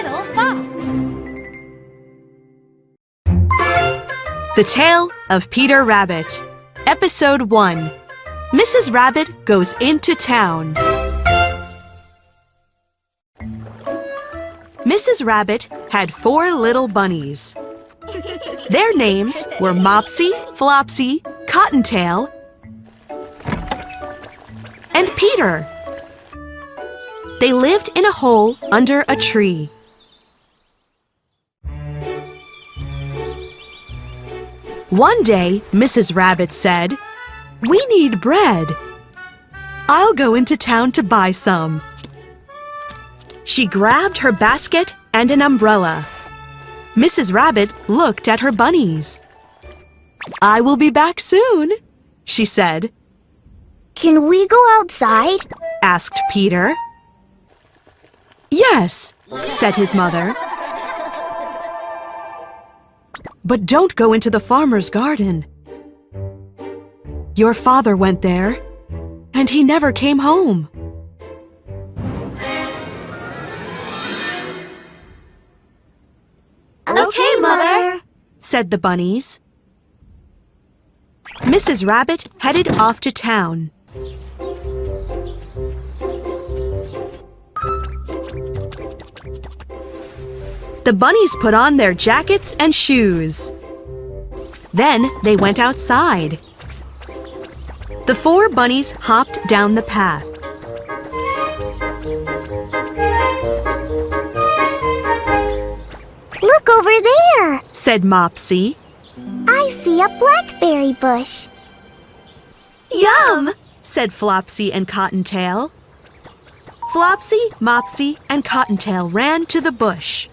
little fox. The Tale of Peter Rabbit. Episode 1. Mrs. Rabbit goes into town. Mrs. Rabbit had 4 little bunnies. Their names were Mopsy, Flopsy, Cottontail, and Peter. They lived in a hole under a tree. One day, Mrs. Rabbit said, "We need bread. I'll go into town to buy some." She grabbed her basket and an umbrella. Mrs. Rabbit looked at her bunnies. "I will be back soon," she said. "Can we go outside?" asked Peter. "Yes," said his mother. "But don't go into the farmer's garden. Your father went there, and he never came home." Okay, Mother, said the bunnies. Mrs. Rabbit headed off to town. The bunnies put on their jackets and shoes. Then they went outside. The 4 bunnies hopped down the path. look over there, said Mopsy. I see a blackberry bush. Yum, said Flopsy and Cottontail. Flopsy, Mopsy, and Cottontail ran to the bush.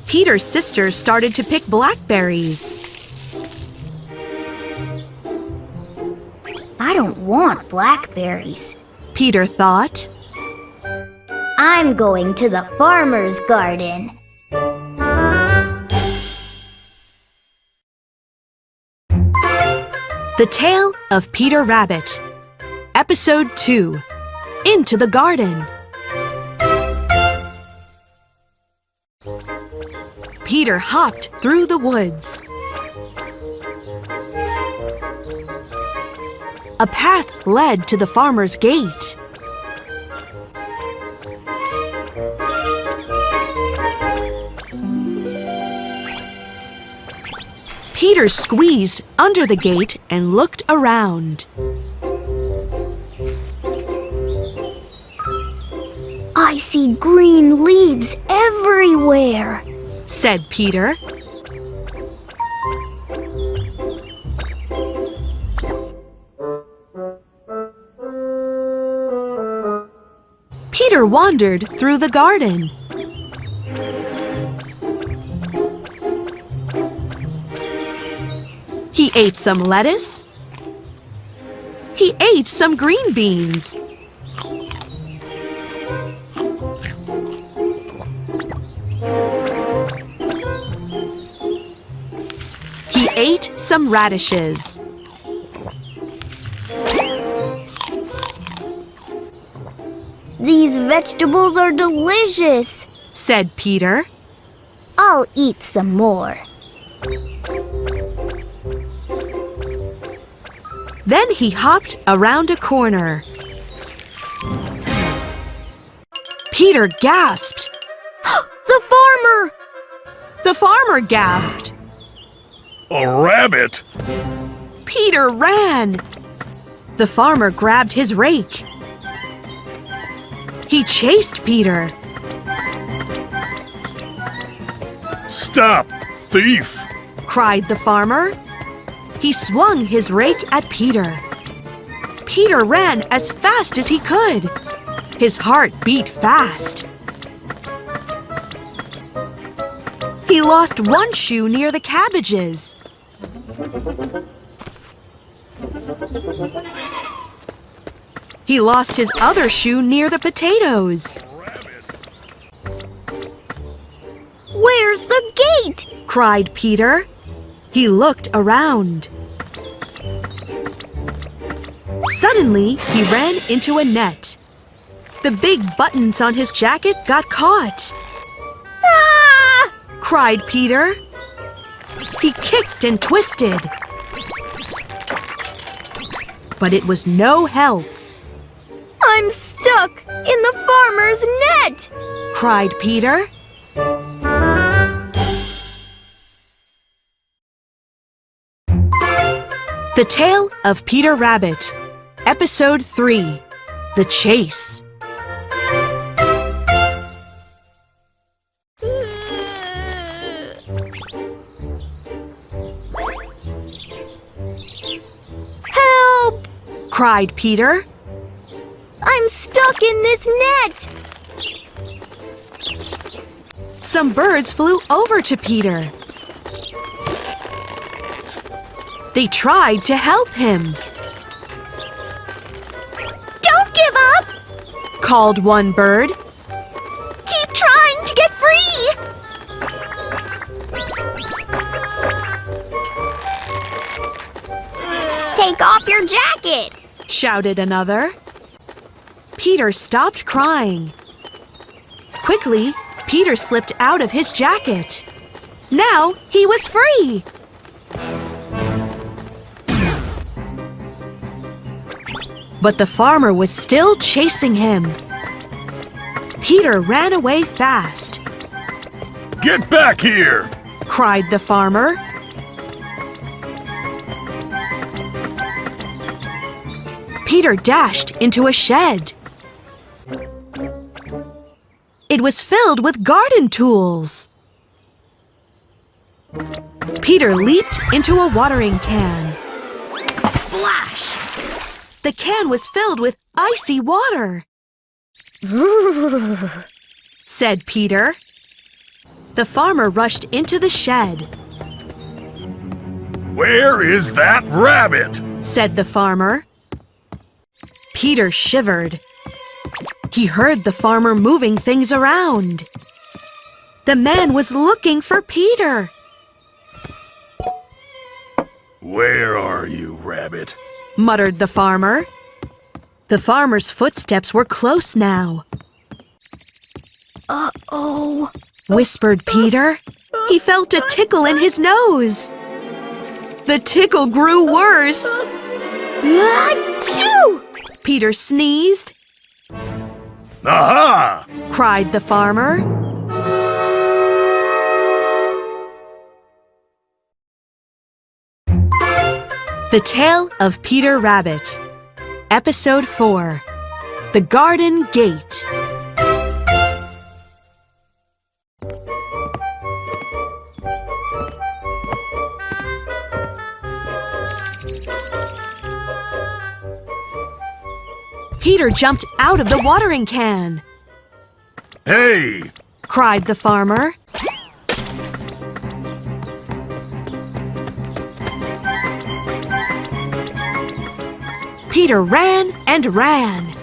Peter's sister started to pick blackberries. I don't want blackberries, Peter thought. I'm going to the farmer's garden. The Tale of Peter Rabbit. Episode 2. Into the Garden. Peter hopped through the woods. A path led to the farmer's gate. Peter squeezed under the gate and looked around. I see green leaves everywhere, said Peter. Peter wandered through the garden. He ate some lettuce. He ate some green beans. He ate some radishes. These vegetables are delicious, said Peter. I'll eat some more. Then he hopped around a corner. Peter gasped. The farmer! The farmer gasped. A rabbit! Peter ran. The farmer grabbed his rake. He chased Peter. Stop, thief! Cried the farmer. He swung his rake at Peter. Peter ran as fast as he could. His heart beat fast. He lost one shoe near the cabbages. He lost his other shoe near the potatoes. Where's the gate? Cried Peter. He looked around. Suddenly, he ran into a net. The big buttons on his jacket got caught. Ah! Cried Peter. He kicked and twisted. But it was no help. I'm stuck in the farmer's net! Cried Peter. The Tale of Peter Rabbit, Episode 3, The Chase. Help! Cried Peter. I'm stuck in this net! Some birds flew over to Peter. They tried to help him. Don't give up! Called one bird. Keep trying to get free! Take off your jacket! Shouted another. Peter stopped crying. Quickly, Peter slipped out of his jacket. Now he was free. But the farmer was still chasing him. Peter ran away fast. Get back here! Cried the farmer. Peter dashed into a shed. It was filled with garden tools. Peter leaped into a watering can. Splash! The can was filled with icy water. Said Peter. The farmer rushed into the shed. Where is that rabbit? Said the farmer. Peter shivered. He heard the farmer moving things around. The man was looking for Peter. Where are you, rabbit? Muttered the farmer. The farmer's footsteps were close now. Uh-oh. Whispered Peter. He felt a tickle in his nose. The tickle grew worse. Achoo! Peter sneezed. Aha! Cried the farmer. The Tale of Peter Rabbit, Episode 4, The Garden Gate. Peter jumped out of the watering can. Hey! Cried the farmer. Peter ran and ran.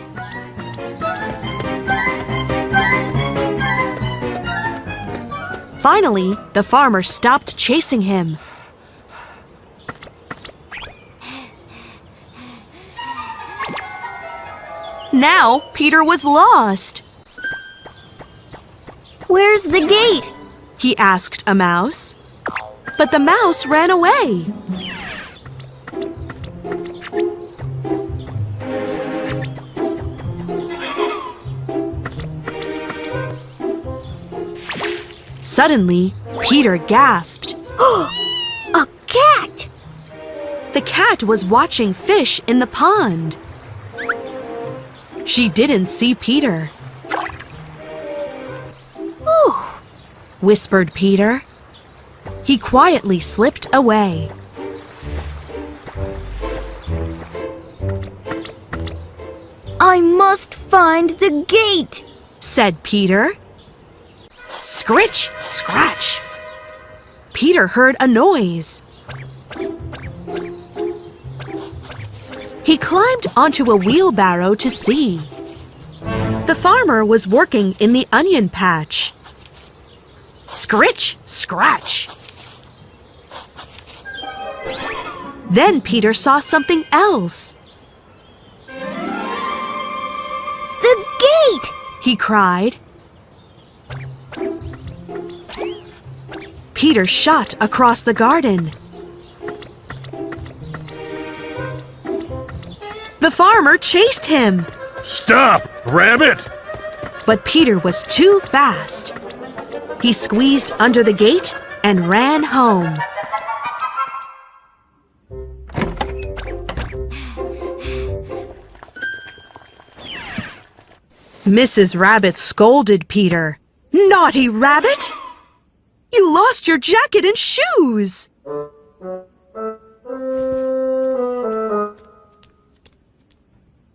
Finally, the farmer stopped chasing him. Now Peter was lost. Where's the gate? He asked a mouse. But the mouse ran away. Suddenly, Peter gasped. A cat! The cat was watching fish in the pond. She didn't see Peter. Ooh. Whispered Peter. He quietly slipped away. I must find the gate! Said Peter. Scritch, scratch. Peter heard a noise. He climbed onto a wheelbarrow to see. The farmer was working in the onion patch. Scritch, scratch. Then Peter saw something else. The he cried. Peter shot across the garden. The farmer chased him. Stop, Rabbit! But Peter was too fast. He squeezed under the gate and ran home. Mrs. Rabbit scolded Peter. "Naughty rabbit! You lost your jacket and shoes!"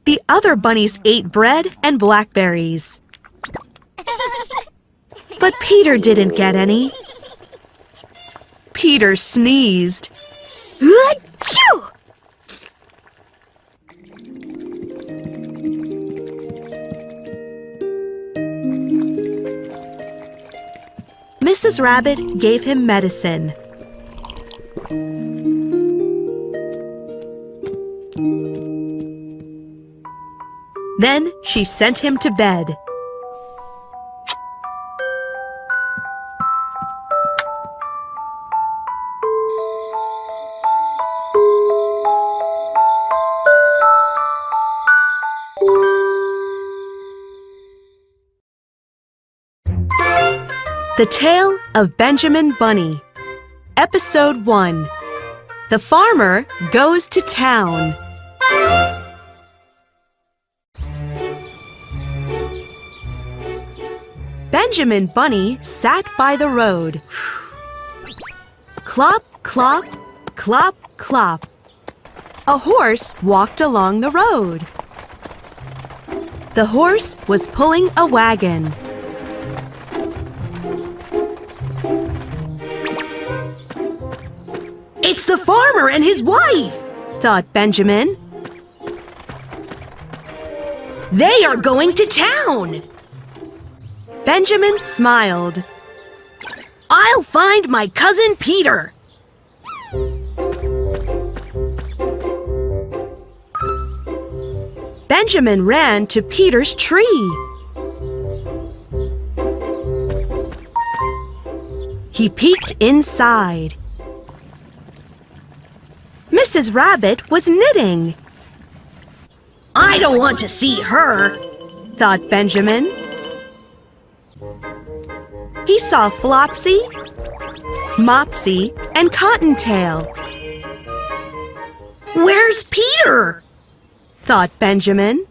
The other bunnies ate bread and blackberries. But Peter didn't get any. Peter sneezed. Achoo! Mrs. Rabbit gave him medicine. Then she sent him to bed. The Tale of Benjamin Bunny. Episode 1. The Farmer Goes to Town. Benjamin Bunny sat by the road. Clop, clop, clop, clop. A horse walked along the road. The horse was pulling a wagon. "It's the farmer and his wife," thought Benjamin. "They are going to town." Benjamin smiled. "I'll find my cousin Peter." Benjamin ran to Peter's tree. He peeked inside. Mrs. Rabbit was knitting. "I don't want to see her," thought Benjamin. He saw Flopsy, Mopsy, and Cottontail. "Where's Peter?" thought Benjamin.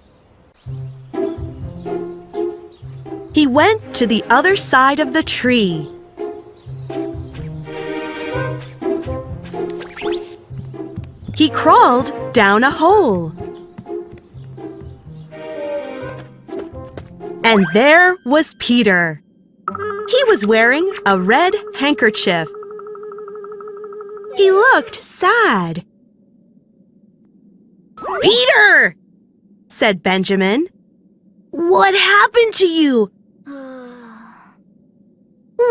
He went to the other side of the tree. He crawled down a hole. And there was Peter. He was wearing a red handkerchief. He looked sad. "Peter!" said Benjamin. "What happened to you?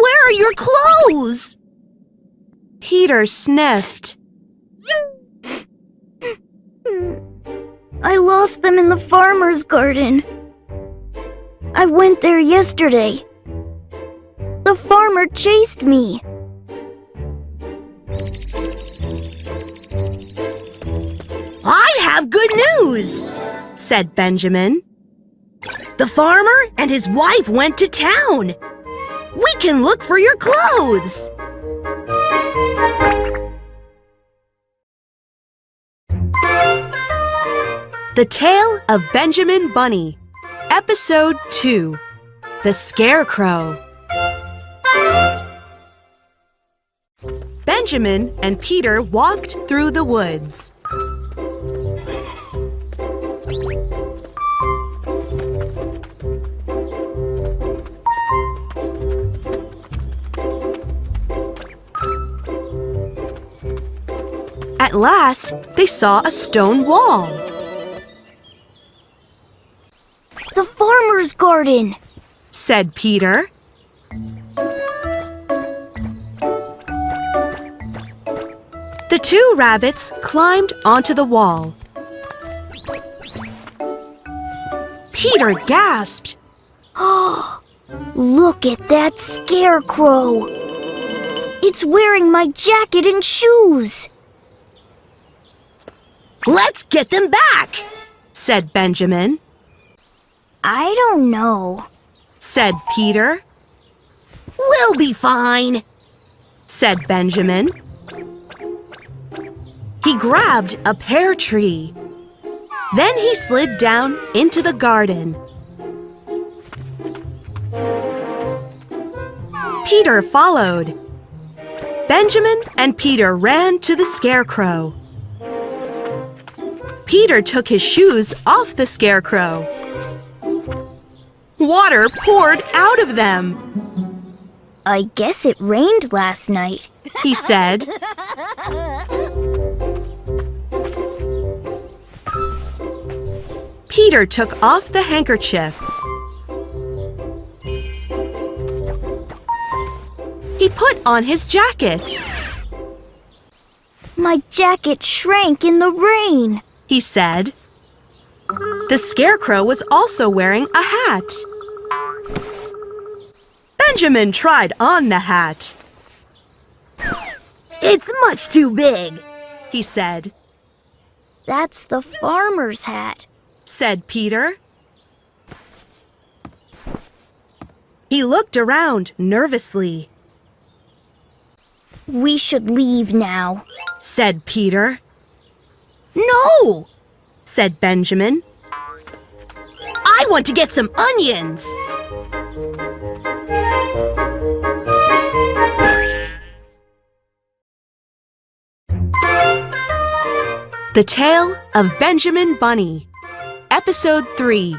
Where are your clothes?" Peter sniffed. I lost them in the farmer's garden. I went there yesterday. The farmer chased me. "I have good news," said Benjamin. "The farmer and his wife went to town. We can look for your clothes." The Tale of Benjamin Bunny. Episode 2. The Scarecrow. Benjamin and Peter walked through the woods. At last, they saw a stone wall. The farmer's garden, said Peter. The two rabbits climbed onto the wall. Peter gasped. Look at that scarecrow! It's wearing my jacket and shoes! Let's get them back, said Benjamin. I don't know, Said Peter. We'll be fine, said Benjamin. He grabbed a pear tree. Then he slid down into the garden. Peter followed. Benjamin and Peter ran to the scarecrow. Peter took his shoes off the scarecrow. Water poured out of them. I guess it rained last night. He said. Peter took off the handkerchief. He put on his jacket. My jacket shrank in the rain. He said. The scarecrow was also wearing a hat. Benjamin tried on the hat. It's much too big, he said. That's the farmer's hat, said Peter. He looked around nervously. We should leave now, said Peter. No, said Benjamin. I want to get some onions. The Tale of Benjamin Bunny, Episode 3,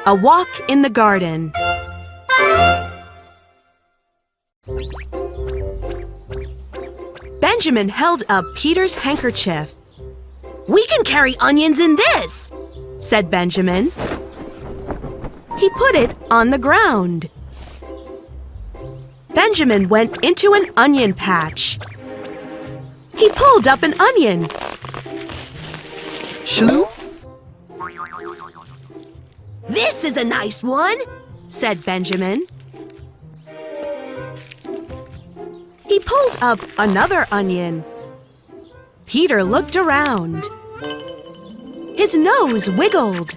A Walk in the Garden. Benjamin held up Peter's handkerchief. We can carry onions in this, said Benjamin. He put it on the ground. Benjamin went into an onion patch. He pulled up an onion. Shoo! This is a nice one, said Benjamin. He pulled up another onion. Peter looked around. His nose wiggled.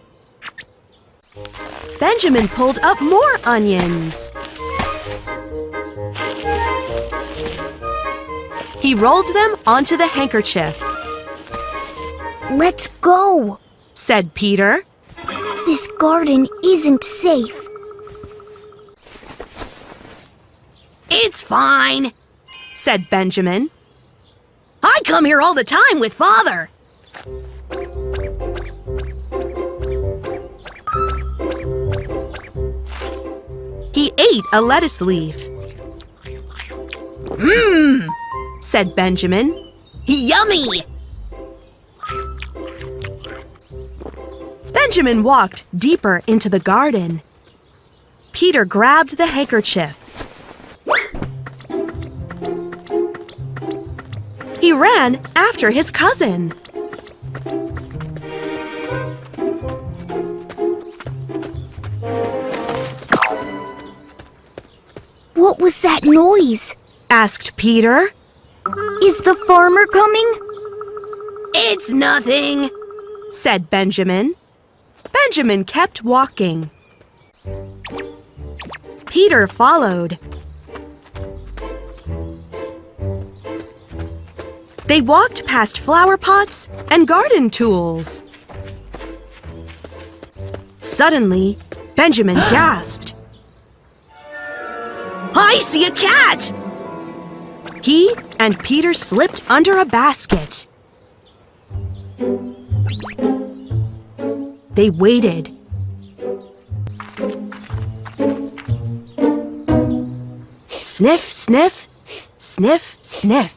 Benjamin pulled up more onions. He rolled them onto the handkerchief. Let's go, said Peter. This garden isn't safe. It's fine, said Benjamin. I come here all the time with Father. He ate a lettuce leaf. Mmm, said Benjamin. Yummy! Benjamin walked deeper into the garden. Peter grabbed the handkerchief. He ran after his cousin. What was that noise? Asked Peter. Is the farmer coming? It's nothing, said Benjamin. Benjamin kept walking. Peter followed. They walked past flower pots and garden tools. Suddenly, Benjamin gasped. I see a cat! He and Peter slipped under a basket. They waited. Sniff, sniff, sniff, sniff.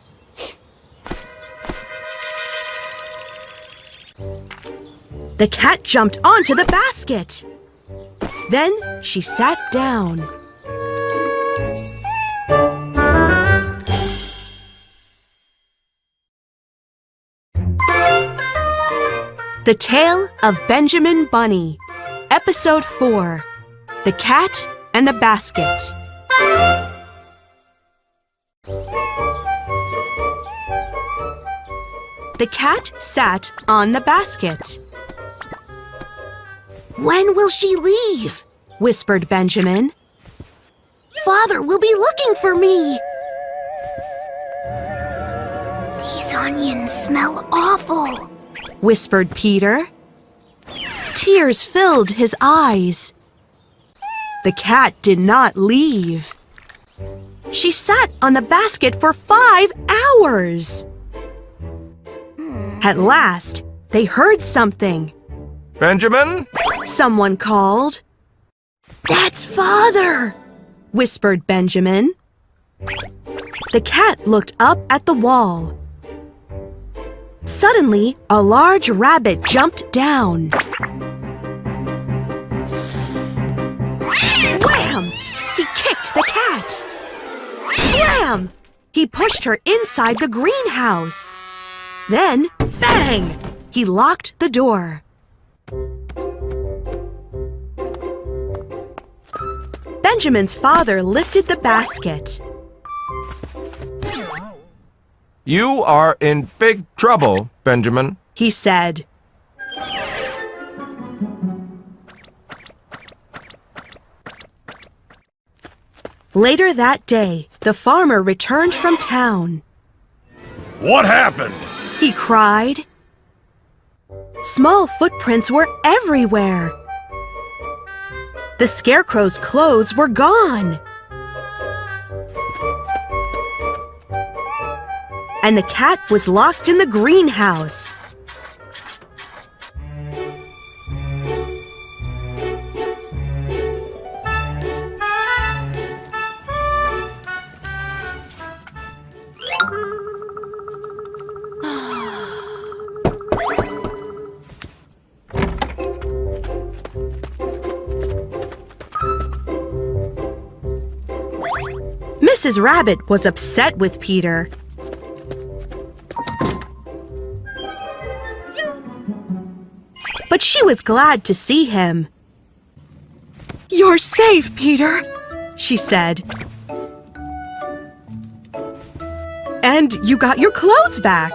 The cat jumped onto the basket. Then she sat down. The Tale of Benjamin Bunny, Episode 4, The Cat and the Basket. The cat sat on the basket. "When will she leave?" whispered Benjamin. "Father will be looking for me." These onions smell awful, whispered Peter. Tears filled his eyes. The cat did not leave. She sat on the basket for 5 hours. At last, they heard something. Benjamin? Someone called. "That's Father," whispered Benjamin. The cat looked up at the wall. Suddenly, a large rabbit jumped down. Wham! He kicked the cat. Slam! He pushed her inside the greenhouse. Then, bang! He locked the door. Benjamin's father lifted the basket. You are in big trouble, Benjamin. He said. Later that day, the farmer returned from town. What happened? He cried. Small footprints were everywhere. The scarecrow's clothes were gone. And the cat was locked in the greenhouse. Mrs. Rabbit was upset with Peter. But she was glad to see him. "You're safe, Peter," she said. "And you got your clothes back."